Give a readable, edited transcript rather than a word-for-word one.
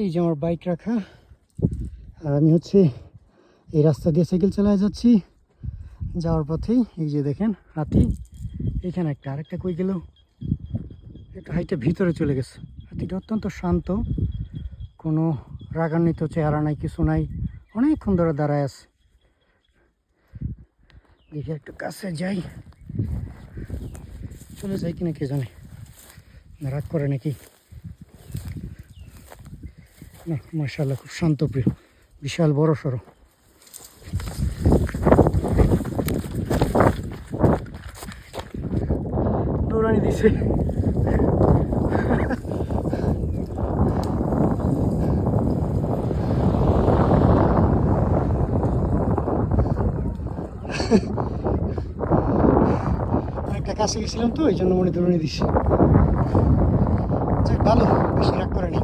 এই যে আমার বাইক রাখা, আর আমি হচ্ছে এই রাস্তা দিয়ে সাইকেল চালায় যাচ্ছি। যাওয়ার পথেই এই যে দেখেন হাতি, এখানে একটা, আরেকটা কই গেল, একটা হাইটে ভিতরে চলে গেছে। হাতিটা অত্যন্ত শান্ত, কোনো রাগান্বিত চেহারা নাই, কিছু নাই, অনেকক্ষণ ধরে দাঁড়ায় আছে। দেখি একটু কাছে যাই, চলে যাই কিনা কে জানে, রাগ করে নাকি। না, মাশাআল্লাহ খুব শান্তপ্রিয়, বিশাল বড় সড়ো। দৌড়ানি দিছে। একটা কাছে গেছিলাম তো, এই জন্য মনে দৌড়ানি দিছে। ভালো, বেশি রাগ করে নি।